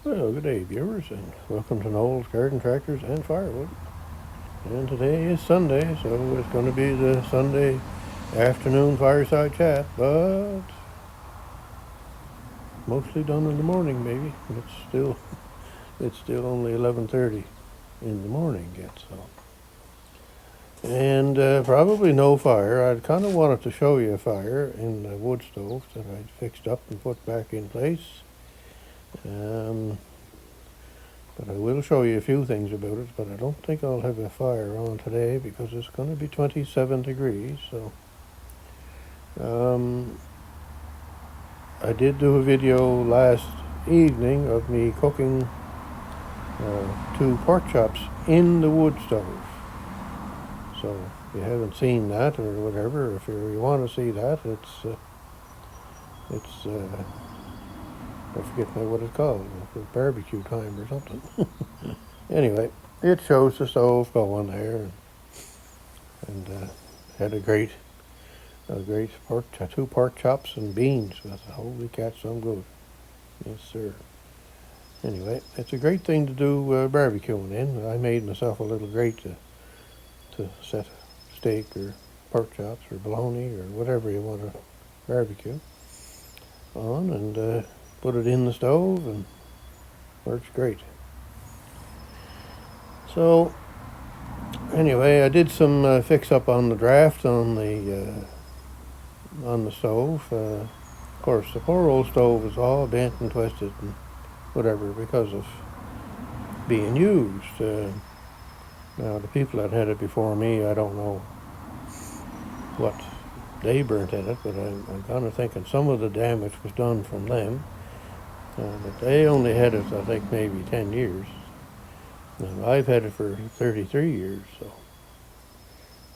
Well, good day, viewers, and welcome to Noel's Garden Tractors and Firewood. And today is Sunday, so it's going to be the Sunday afternoon fireside chat, but mostly done in the morning, maybe. It's still only 11:30 in the morning yet, so. And probably no fire. I kind of wanted to show you a fire in the wood stove that I'd fixed up and put back in place. But I will show you a few things about it, but I don't think I'll have a fire on today because it's going to be 27 degrees. So I did do a video last evening of me cooking 2 pork chops in the wood stove. So if you haven't seen that or whatever, if you want to see that, it's I forget now what it's called, barbecue time or something. Anyway, it shows the stove going there, and had a great 2 pork chops and beans with it. Holy cats, I'm good. Yes, sir. Anyway, it's a great thing to do barbecuing in. I made myself a little grate to set steak or pork chops or bologna or whatever you want to barbecue on, and put it in the stove, and works great. So anyway, I did some fix up on the draft on the stove. Of course, the poor old stove is all bent and twisted and whatever because of being used. Now, the people that had it before me, I don't know what they burnt in it, but I'm kind of thinking some of the damage was done from them. But they only had it, I think, maybe 10 years. And I've had it for 33 years, so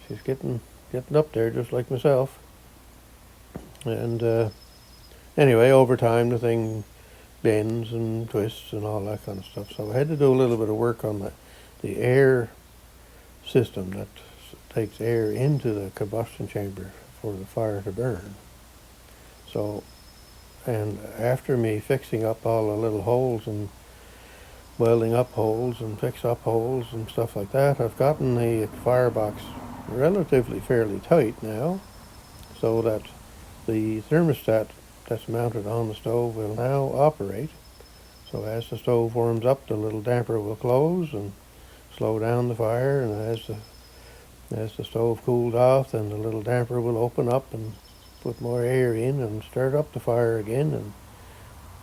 she's getting up there just like myself. And anyway, over time the thing bends and twists and all that kind of stuff. So I had to do a little bit of work on the air system that takes air into the combustion chamber for the fire to burn. So, and after me fixing up all the little holes and welding up holes and fix up holes and stuff like that, I've gotten the firebox relatively fairly tight now, so that the thermostat that's mounted on the stove will now operate. So as the stove warms up, the little damper will close and slow down the fire, and as the stove cools off, then the little damper will open up and put more air in and start up the fire again,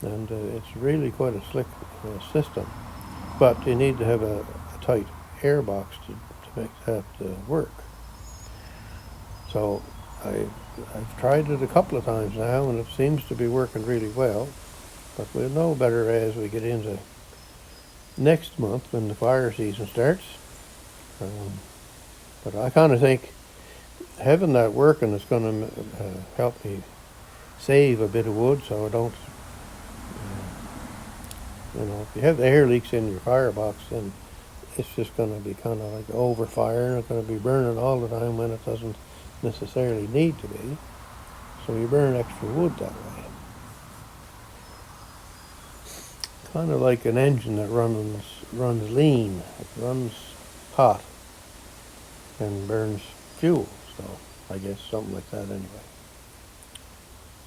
and it's really quite a slick system. But you need to have a tight air box to make that work. So I've tried it a couple of times now, and it seems to be working really well. But we'll know better as we get into next month when the fire season starts. But I kind of think having that working is going to help me save a bit of wood, so I don't, if you have the air leaks in your firebox, then it's just going to be kind of like overfire, and it's going to be burning all the time when it doesn't necessarily need to be. So you burn extra wood that way. Kind of like an engine that runs lean. It runs hot and burns fuel. So I guess something like that anyway.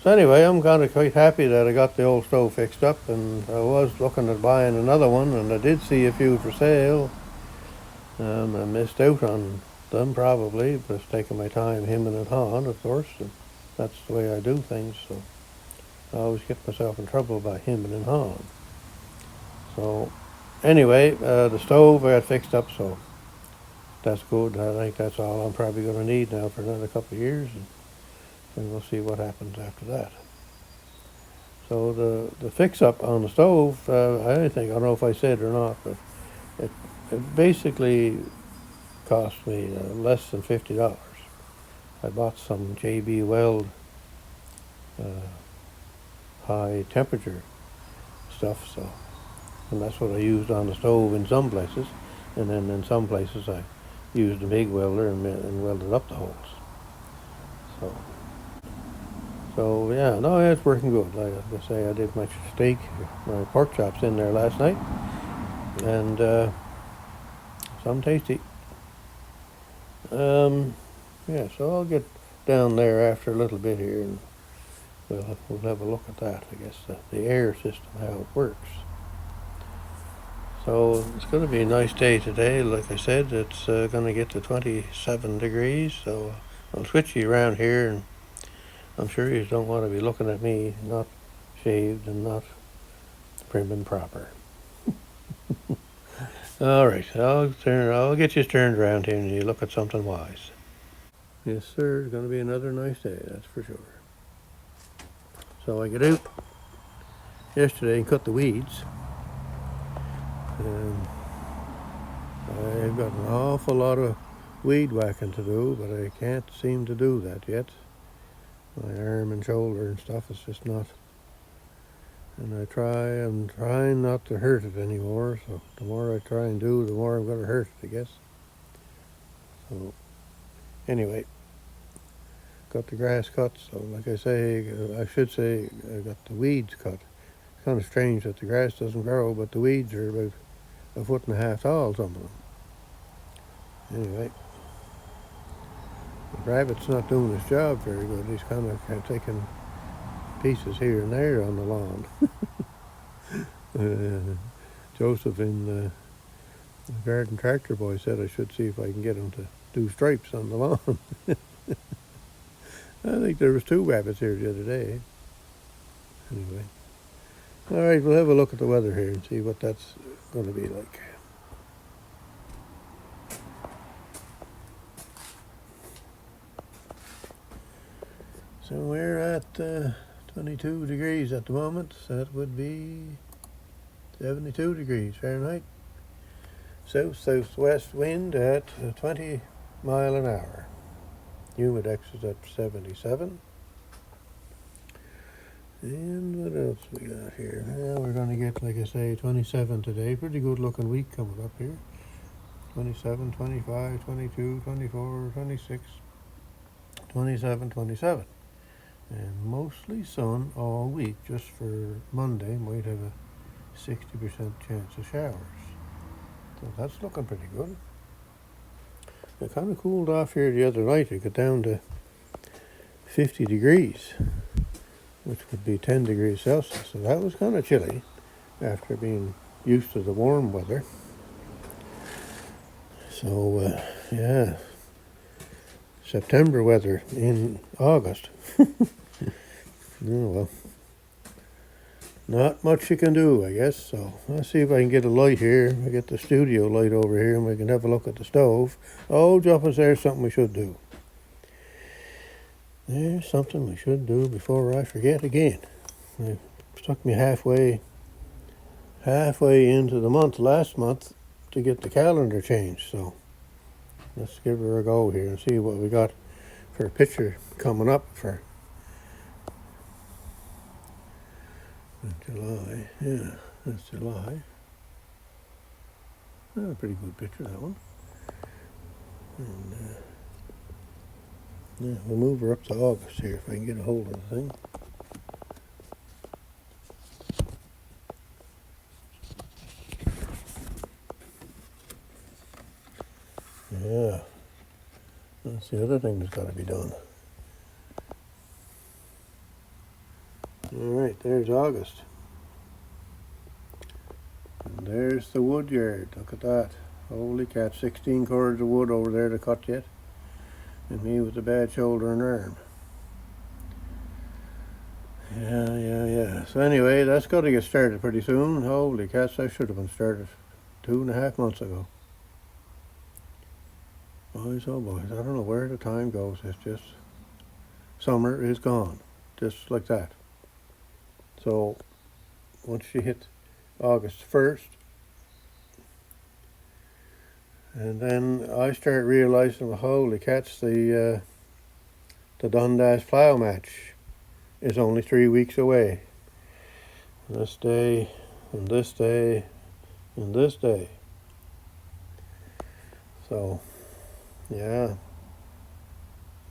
So anyway, I'm kind of quite happy that I got the old stove fixed up, and I was looking at buying another one, and I did see a few for sale. I missed out on them probably, but it's taking my time hemming and hawing, of course, and that's the way I do things, so I always get myself in trouble by hemming and hawing. So anyway, the stove I got fixed up, so that's good. I think that's all I'm probably going to need now for another couple of years, and we'll see what happens after that. So the fix-up on the stove, I don't know if I said or not, but it basically cost me less than $50. I bought some JB Weld high temperature stuff, and that's what I used on the stove in some places, and then in some places I used a MIG welder and welded up the holes. So So yeah, no, it's working good. Like I say, I did my steak, my pork chops in there last night, and some tasty. Um, yeah, so I'll get down there after a little bit here, and we'll have a look at that. I guess the air system, how it works. So it's going to be a nice day today. Like I said, it's going to get to 27 degrees. So I'll switch you around here, and I'm sure you don't want to be looking at me not shaved and not prim and proper. All right, I'll get you turned around here, and you look at something wise. Yes, sir. It's going to be another nice day. That's for sure. So I get out yesterday and cut the weeds, and I've got an awful lot of weed whacking to do, but I can't seem to do that yet. My arm and shoulder and stuff is just not. And I'm trying not to hurt it anymore, so the more I try and do, the more I'm going to hurt it, I guess. So, anyway, got the grass cut, so like I say, I should say I got the weeds cut. It's kind of strange that the grass doesn't grow, but the weeds are about a foot and a half tall, some of them. Anyway, the rabbit's not doing his job very good. He's kind of taking pieces here and there on the lawn. Joseph in the garden tractor boy said I should see if I can get him to do stripes on the lawn. I think there was 2 rabbits here the other day. Anyway, all right, we'll have a look at the weather here and see what that's going to be like. So we're at 22 degrees at the moment. So that would be 72 degrees Fahrenheit. South-southwest wind at 20 mile an hour. Humidex is at 77. And what else we got here? Well, we're going to get, like I say, 27 today. Pretty good looking week coming up here. 27, 25, 22, 24, 26, 27, 27. And mostly sun all week. Just for Monday, might have a 60% chance of showers. So that's looking pretty good. It kind of cooled off here the other night. It got down to 50 degrees, which would be 10 degrees Celsius. So that was kind of chilly after being used to the warm weather. So, yeah, September weather in August. Oh, well, not much you can do, I guess. So let's see if I can get a light here. I get the studio light over here, and we can have a look at the stove. Oh, Juppus, there's something we should do. There's something we should do before I forget again. It took me halfway into the month last month to get the calendar changed. So let's give her a go here and see what we got for a picture coming up for July. Yeah, that's July. Oh, pretty good picture, that one. And yeah, we'll move her up to August here if I can get a hold of the thing. Yeah, that's the other thing that's got to be done. All right, there's August. And there's the wood yard. Look at that. Holy cat, 16 cords of wood over there to cut yet. And me with a bad shoulder and arm. Yeah. So anyway, that's got to get started pretty soon. Holy cats, that should have been started 2.5 months ago. Boys, oh boys, I don't know where the time goes. It's just, summer is gone. Just like that. So, once you hit August 1st, and then I start realizing, well, holy cats, the Dundas plough match is only 3 weeks away. This day, and this day, and this day. So, yeah,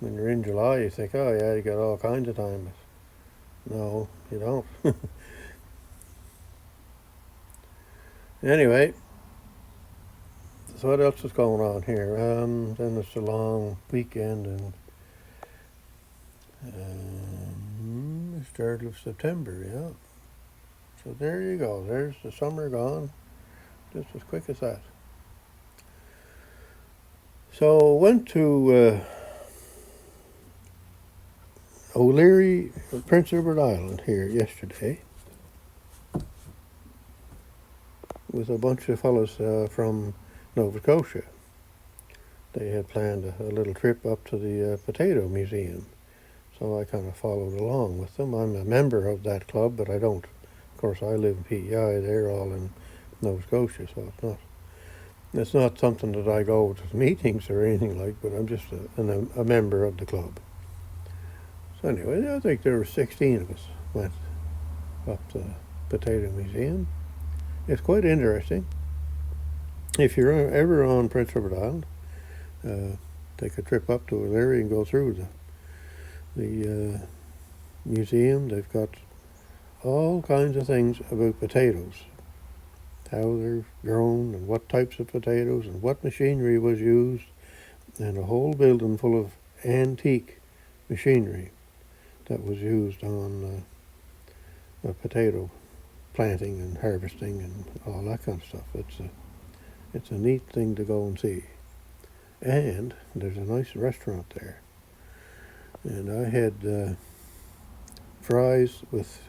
when you're in July, you think, oh yeah, you got all kinds of time. No, you don't. Anyway, so what else is going on here? Then it's a long weekend and the start of September, yeah. So there you go. There's the summer gone, just as quick as that. So went to O'Leary, Prince Edward Island here yesterday with a bunch of fellows from Nova Scotia. They had planned a little trip up to the Potato Museum, so I kind of followed along with them. I'm a member of that club, but I don't. Of course, I live in PEI. They're all in Nova Scotia, so it's not something that I go to meetings or anything like. But I'm just a member of the club. So anyway, I think there were 16 of us went up to the Potato Museum. It's quite interesting. If you're ever on Prince Edward Island, take a trip up to O'Leary and go through the museum. They've got all kinds of things about potatoes, how they're grown and what types of potatoes and what machinery was used, and a whole building full of antique machinery that was used on potato planting and harvesting and all that kind of stuff. It's a neat thing to go and see. And there's a nice restaurant there. And I had fries with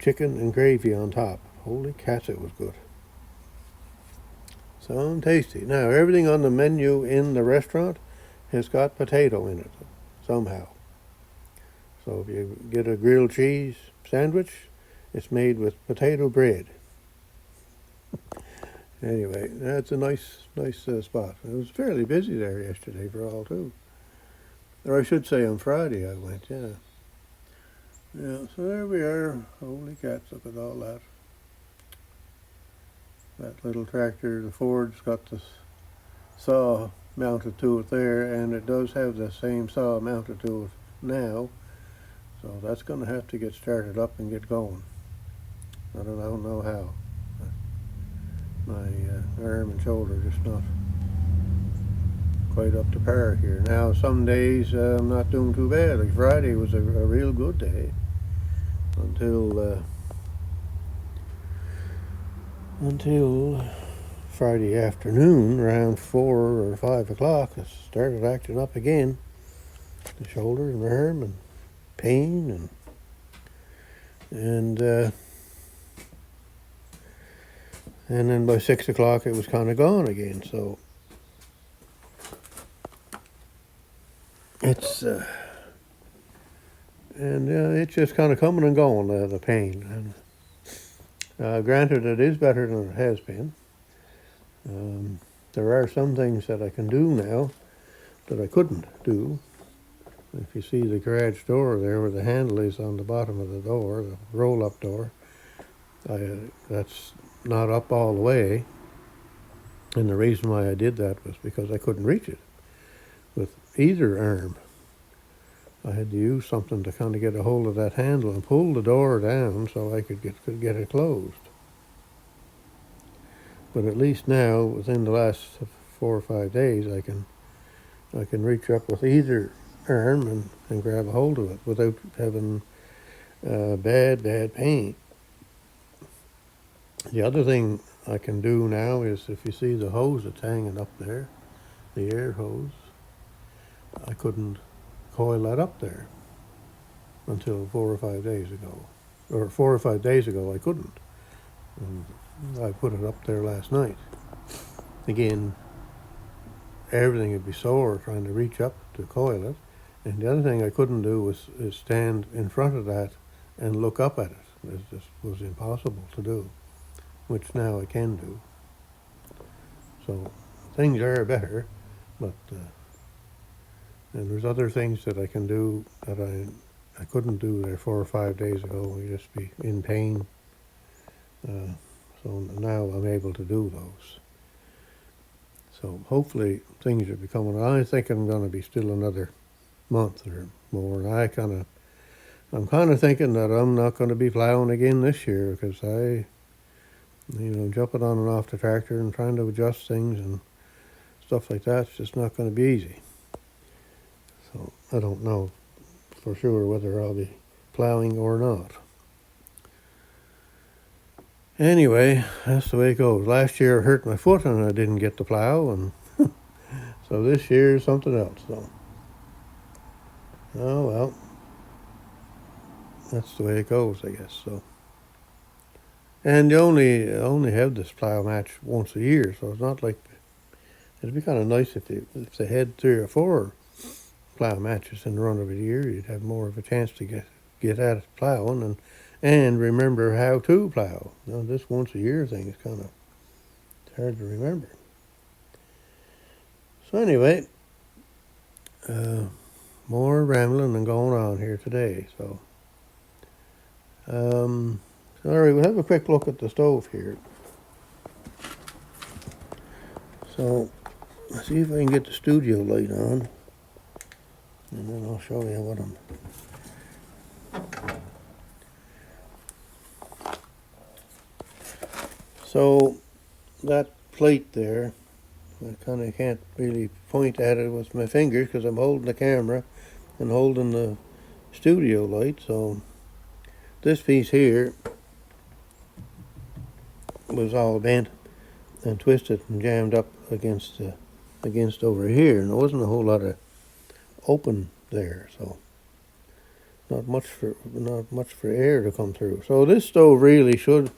chicken and gravy on top. Holy cats, it was good. So tasty. Now, everything on the menu in the restaurant has got potato in it somehow. So if you get a grilled cheese sandwich, it's made with potato bread. Anyway, that's a nice spot. It was fairly busy there yesterday for all too. Or I should say on Friday I went, yeah. Yeah, so there we are. Holy cats, look at all that. That little tractor, the Ford's got the saw mounted to it there, and it does have the same saw mounted to it now. So that's going to have to get started up and get going. I don't know how. My arm and shoulder are just not quite up to par here. Now, some days I'm not doing too bad. Like Friday was a real good day until Friday afternoon, around 4 or 5 o'clock. I started acting up again. The shoulder and arm and pain and then by 6 o'clock it was kind of gone again. So it's it's just kind of coming and going, the pain. And granted, it is better than it has been. There are some things that I can do now that I couldn't do. If you see the garage door there where the handle is on the bottom of the door, the roll-up door, that's not up all the way. And the reason why I did that was because I couldn't reach it with either arm. I had to use something to kind of get a hold of that handle and pull the door down so I could get it closed. But at least now, within the last 4 or 5 days, I can reach up with either arm and grab a hold of it without having bad pain. The other thing I can do now is, if you see the hose that's hanging up there, the air hose, I couldn't coil that up there until 4 or 5 days ago. Or 4 or 5 days ago I couldn't. And I put it up there last night. Again, everything would be sore trying to reach up to coil it. And the other thing I couldn't do is stand in front of that and look up at it. It just was impossible to do, which now I can do. So things are better, but and there's other things that I can do that I couldn't do there 4 or 5 days ago. I'd just be in pain. So now I'm able to do those. So hopefully things are becoming. I think I'm going to be still another month or more. And I kind of I'm kind of thinking that I'm not going to be plowing again this year because jumping on and off the tractor and trying to adjust things and stuff like that's just not going to be easy. So I don't know for sure whether I'll be plowing or not. Anyway, that's the way it goes. Last year I hurt my foot and I didn't get to plow, and so this year is something else. So, oh well, that's the way it goes, I guess. So, and you only have this plow match once a year, so it's not like it'd be kind of nice if they had 3 or 4 plow matches in the run of a year. You'd have more of a chance to get at it plowing and remember how to plow. Now, this once a year thing is kind of hard to remember. So anyway, more rambling and going on here today. So, all right, we'll have a quick look at the stove here. So, let's see if I can get the studio light on, and then I'll show you what I'm. So, that plate there, I kind of can't really point at it with my fingers because I'm holding the camera and holding the studio light. So, this piece here was all bent and twisted and jammed up against over here, and there wasn't a whole lot of open there, so not much for air to come through. So this stove really should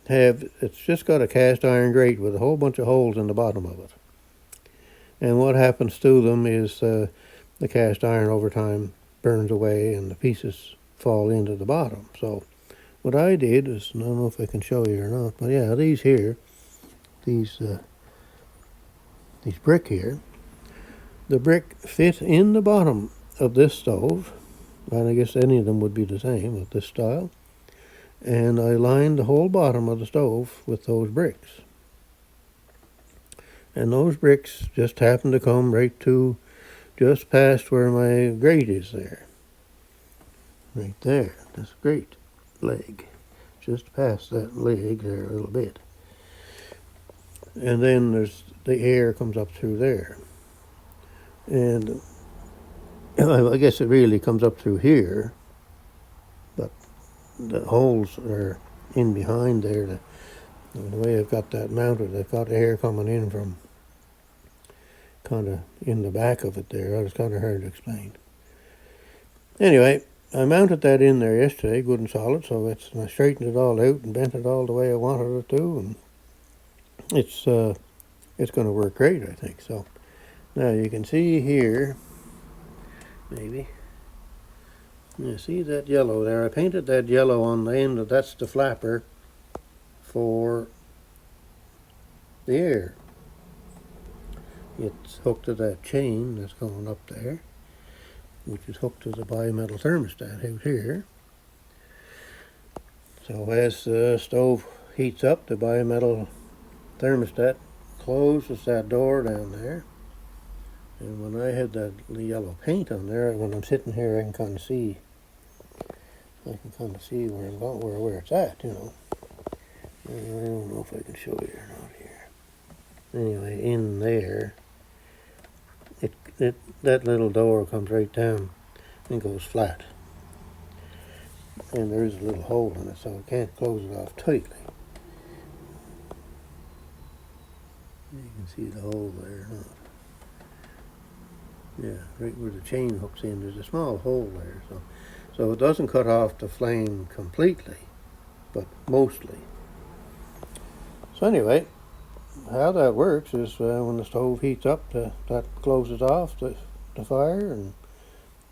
have, it's just got a cast iron grate with a whole bunch of holes in the bottom of it, and what happens to them is the cast iron over time burns away and the pieces fall into the bottom. So what I did is, I don't know if I can show you or not, but yeah, these brick here, the brick fit in the bottom of this stove, and I guess any of them would be the same with this style, and I lined the whole bottom of the stove with those bricks. And those bricks just happen to come right to just past where my grate is there. Right there, this grate leg. Just past that leg there a little bit. And then there's the air comes up through there. And I guess it really comes up through here, but the holes are in behind there. The way I've got that mounted, I've got air coming in from kind of in the back of it there. That was kind of hard to explain. Anyway, I mounted that in there yesterday, good and solid, so I straightened it all out and bent it all the way I wanted it to, and it's going to work great, I think. So now you can see here, maybe. You see that yellow there? I painted that yellow on the end of, that's the flapper for the air. It's hooked to that chain that's going up there, which is hooked to the bimetal thermostat out here. So as the stove heats up, the bimetal thermostat closes that door down there. And when I had the yellow paint on there, when I'm sitting here, I can kind of see where I'm going, where it's at, you know. I don't know if I can show you or not here. Anyway, in there, that little door comes right down and goes flat. And there is a little hole in it, so I can't close it off tightly. You can see the hole there, huh? Yeah, right where the chain hooks in, there's a small hole there, so it doesn't cut off the flame completely, but mostly. So anyway, how that works is when the stove heats up, that closes off the fire, and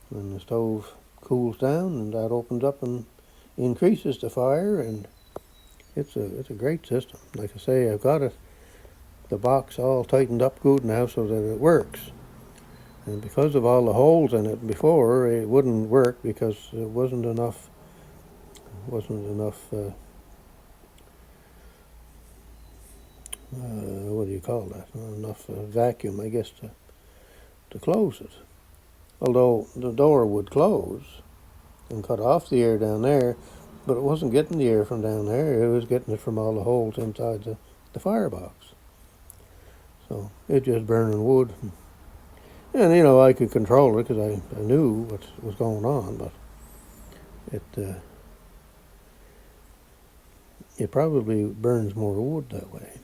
when the stove cools down, and that opens up and increases the fire, and it's a great system. Like I say, I've got the box all tightened up good now so that it works. And because of all the holes in it before, it wouldn't work because it wasn't enough what do you call that? Not enough vacuum, I guess, to close it. Although the door would close, and cut off the air down there, but it wasn't getting the air from down there. It was getting it from all the holes inside the firebox. So it just burning wood. And, you know, I could control it because I knew what was going on, but it probably burns more wood that way.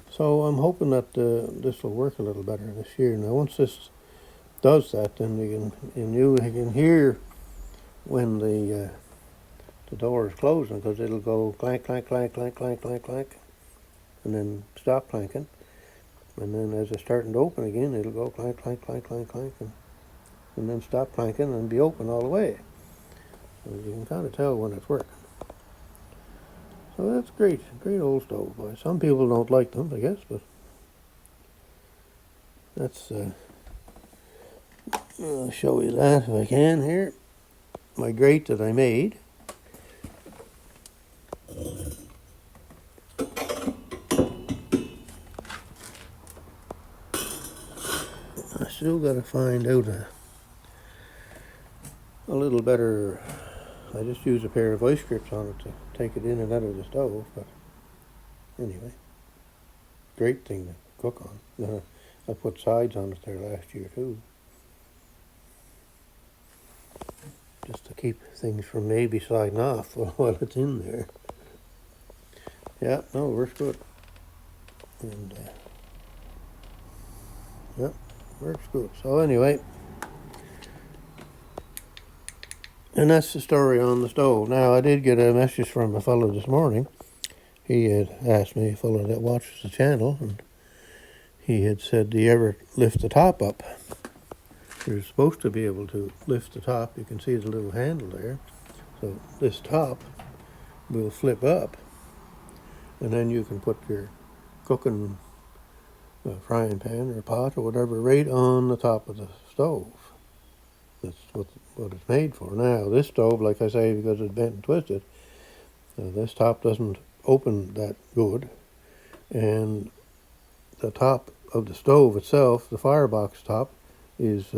So I'm hoping that this will work a little better this year. Now, once this does that, then you can hear when the door is closing, because it'll go clank, clank, clank, clank, clank, clank, clank, and then stop clanking. And then as it's starting to open again, it'll go clank, clank, clank, clank, clank, and then stop clanking and be open all the way. So you can kind of tell when it's working. So that's great, great old stove. Boy. Some people don't like them, I guess, but that's, I'll show you that if I can here. My grate that I made. I still got to find out a little better. I just use a pair of vice grips on it to take it in and out of the stove, but anyway, great thing to cook on. I put sides on it there last year too, just to keep things from maybe sliding off while it's in there. Yeah, no, it works good. And yep, works good. So anyway, and that's the story on the stove. Now, I did get a message from a fellow this morning. He had asked me, a fellow that watches the channel, and he had said, do you ever lift the top up? You're supposed to be able to lift the top. You can see the little handle there. So this top will flip up, and then you can put your cooking frying pan or pot or whatever right on the top of the stove. That's what it's made for. Now, this stove, like I say, because it's bent and twisted, this top doesn't open that good, and the top of the stove itself, the firebox top, is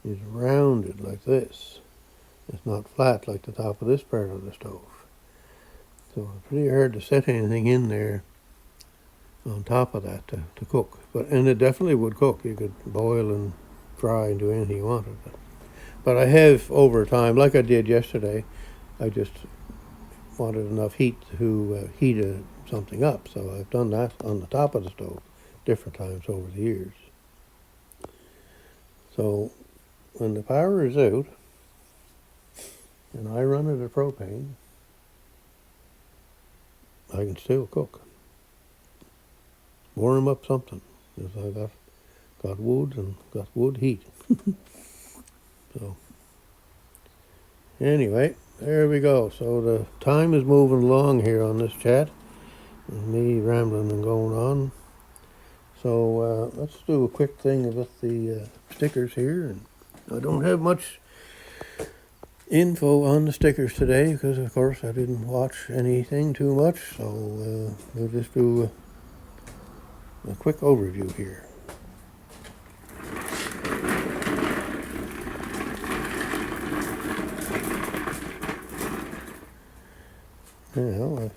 rounded like this. It's not flat like the top of this part of the stove. So it's pretty hard to set anything in there on top of that to cook. And it definitely would cook. You could boil and fry and do anything you wanted. But I have, over time, like I did yesterday, I just wanted enough heat to heat something up. So I've done that on the top of the stove different times over the years. So when the power is out, and I run it at propane, I can still cook. Warm up something, because I got wood and got wood heat. So anyway, there we go. So the time is moving along here on this chat, with me rambling and going on. So let's do a quick thing with the stickers here. And I don't have much info on the stickers today because, of course, I didn't watch anything too much. So we'll just do a quick overview here. Now,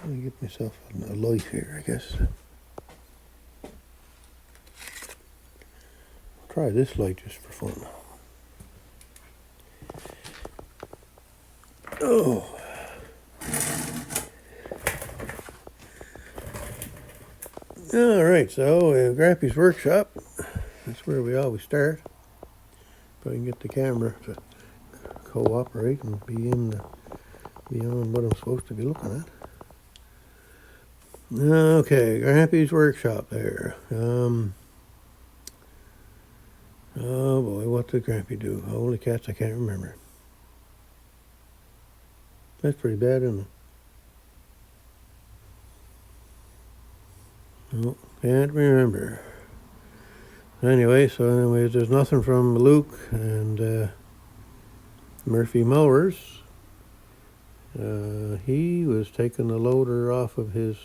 let me get myself a light here, I guess. I'll try this light just for fun. Oh. All right, so Grappy's Workshop. That's where we always start. If I can get the camera to cooperate and be beyond what I'm supposed to be looking at. Okay, Grappy's Workshop there. Oh boy, what did Grappy do? Holy cats, I can't remember. That's pretty bad, isn't it? Oh, can't remember. Anyway, there's nothing from Luke and Murphy Mowers. He was taking the loader off of his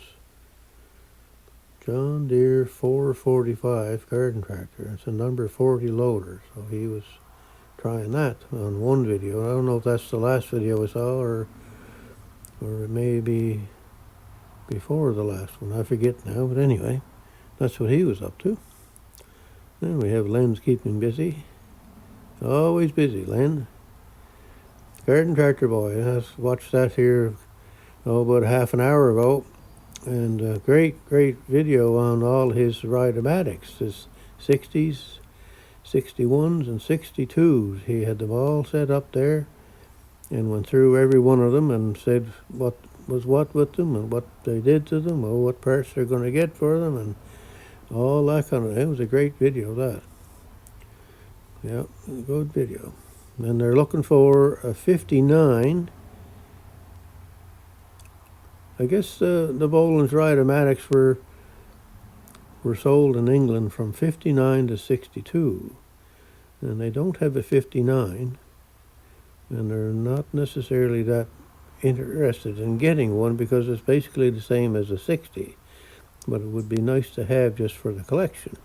John Deere 445 garden tractor. It's a number 40 loader, so he was trying that on one video. I don't know if that's the last video I saw or it may be before the last one. I forget now, but anyway, that's what he was up to. Then we have Len's keeping busy. Always busy, Len. Garden Tractor Boy. I watched that here about half an hour ago. And a great video on all his ride-o-matics, his 60s, 61s, and 62s. He had them all set up there and went through every one of them and said what was what with them and what they did to them, or what parts they're going to get for them, and all that kind of thing. It was a great video, that. Yeah, good video. And they're looking for a 59. I guess the Boland's ride-o-matics were sold in England from 59 to 62. And they don't have a 59. And they're not necessarily that interested in getting one because it's basically the same as a 60. But it would be nice to have just for the collection.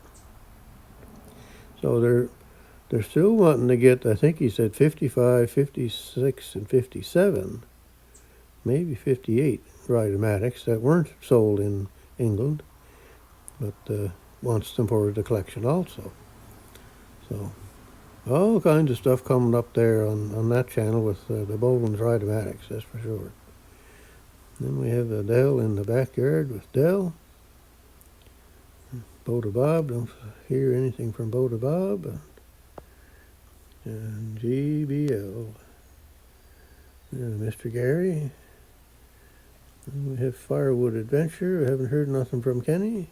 So they're still wanting to get, I think he said 55, 56, and 57, maybe 58 ride-o-matics that weren't sold in England, but wants them for the collection also. So all kinds of stuff coming up there on that channel with the Boland's ride-o-matics, that's for sure. Then we have Dell in the backyard with Dell. Boda Bob, don't hear anything from Boda Bob. And GBL. And Mr. Gary. And we have Firewood Adventure. I haven't heard nothing from Kenny.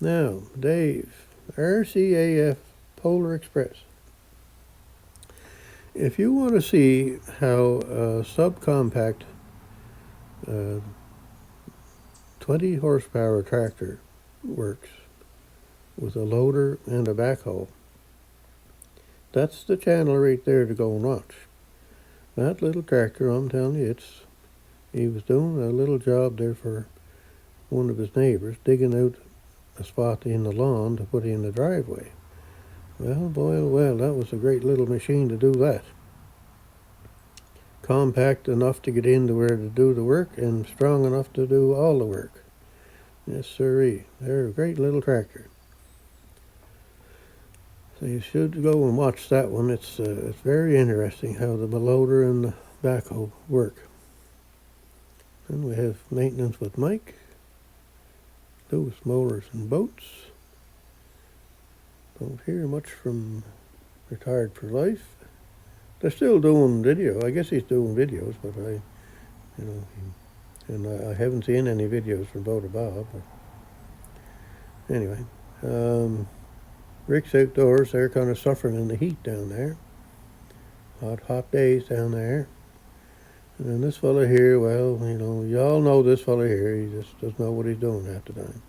Now, Dave, RCAF Polar Express. If you want to see how a subcompact 20 horsepower tractor works with a loader and a backhoe, that's the channel right there to go and watch. That little tractor, I'm telling you, he was doing a little job there for one of his neighbors, digging out a spot in the lawn to put in the driveway. Well, boy, oh well, that was a great little machine to do that. Compact enough to get in to where to do the work, and strong enough to do all the work. Yes, sirree. They're a great little tractor. So you should go and watch that one. It's very interesting how the loader and the backhoe work. Then we have Maintenance with Mike. Lewis Motors and Boats. Don't hear much from Retired for Life. They're still doing video. I guess he's doing videos, but I haven't seen any videos from Boda Bob. But anyway, Rick's Outdoors. They're kind of suffering in the heat down there. Hot days down there. And then this fella here, well, y'all know this fella here. He just doesn't know what he's doing half the time.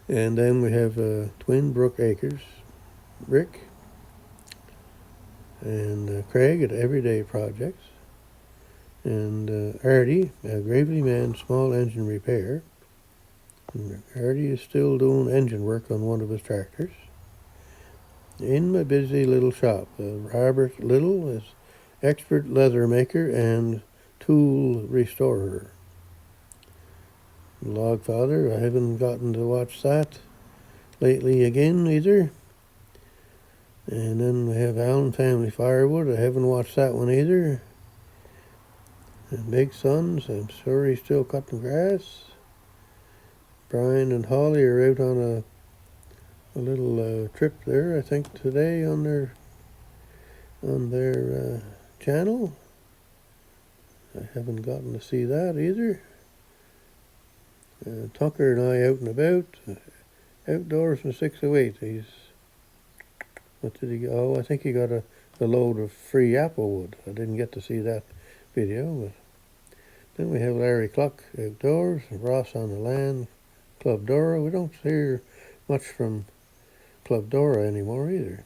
And then we have Twin Brook Acres, Rick, and Craig at Everyday Projects, and Artie at Gravely Man Small Engine Repair. And Artie is still doing engine work on one of his tractors. In my busy little shop, Robert Little is expert leather maker and tool restorer. Logfather, I haven't gotten to watch that lately again either. And then we have Allen Family Firewood. I haven't watched that one either. And Big Sons, I'm sure he's still cutting grass. Brian and Holly are out on a little trip there, I think today on their channel. I haven't gotten to see that either. Tucker and I out and about. Outdoors in 608. What did he get? Oh, I think he got a load of free apple wood. I didn't get to see that video. But then we have Larry Cluck Outdoors, Ross on the Land, Club Dora. We don't hear much from Club Dora anymore either.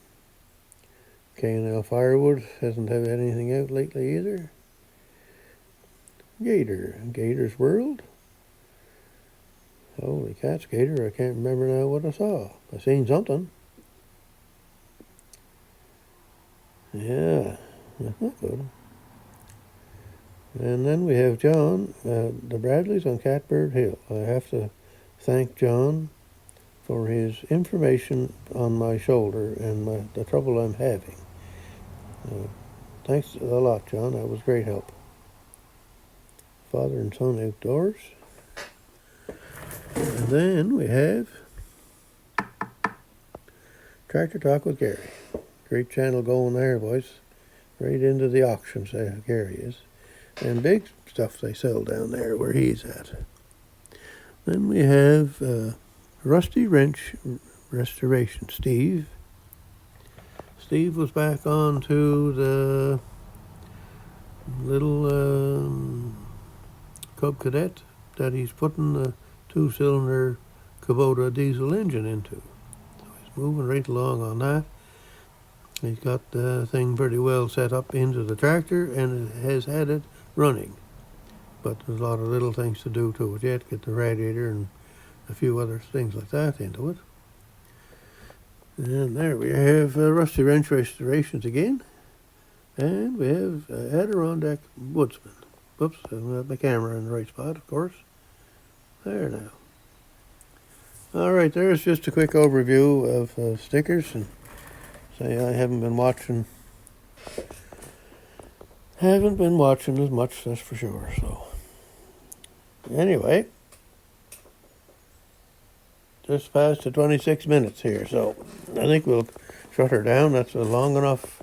K&L Firewood hasn't had anything out lately either. Gator's World. Holy cats, Gator, I can't remember now what I saw. I seen something. Yeah, that's not good. And then we have John, the Bradleys on Catbird Hill. I have to thank John for his information on my shoulder and the trouble I'm having. Thanks a lot, John. That was great help. Father and Son Outdoors. And then we have Tractor Talk with Gary. Great channel going there, boys. Right into the auctions, Gary is. And big stuff they sell down there where he's at. Then we have Rusty Wrench Restoration. Steve. Steve was back on to the little Cub Cadet that he's putting the 2-cylinder Kubota diesel engine into. So he's moving right along on that. He's got the thing pretty well set up into the tractor and it has had it running. But there's a lot of little things to do to it yet. Get the radiator and a few other things like that into it. And there we have Rusty Wrench Restorations again. And we have Adirondack Woodsman. Whoops, I don't have my camera in the right spot, of course. There now. All right, there's just a quick overview of stickers. And say I haven't been watching as much, that's for sure. So anyway, just past the 26 minutes here, so I think we'll shut her down. That's a long enough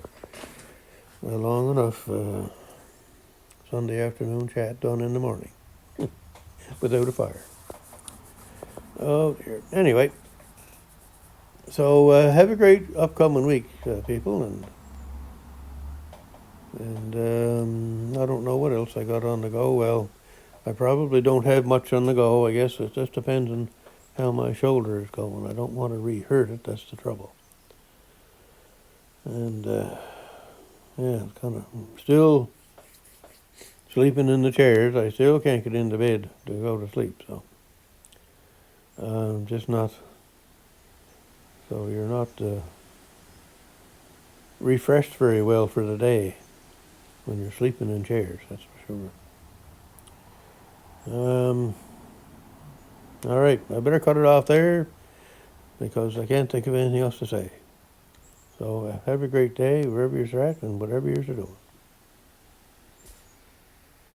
Sunday afternoon chat done in the morning without a fire. Oh dear. Anyway, so have a great upcoming week, people, and I don't know what else I got on the go. Well, I probably don't have much on the go. I guess it just depends on how my shoulder is going. I don't want to re-hurt it. That's the trouble. And yeah, kind of still sleeping in the chairs. I still can't get into bed to go to sleep. So just not. So you're not refreshed very well for the day when you're sleeping in chairs. That's for sure. All right, I better cut it off there because I can't think of anything else to say. So have a great day wherever you're at and whatever you're doing.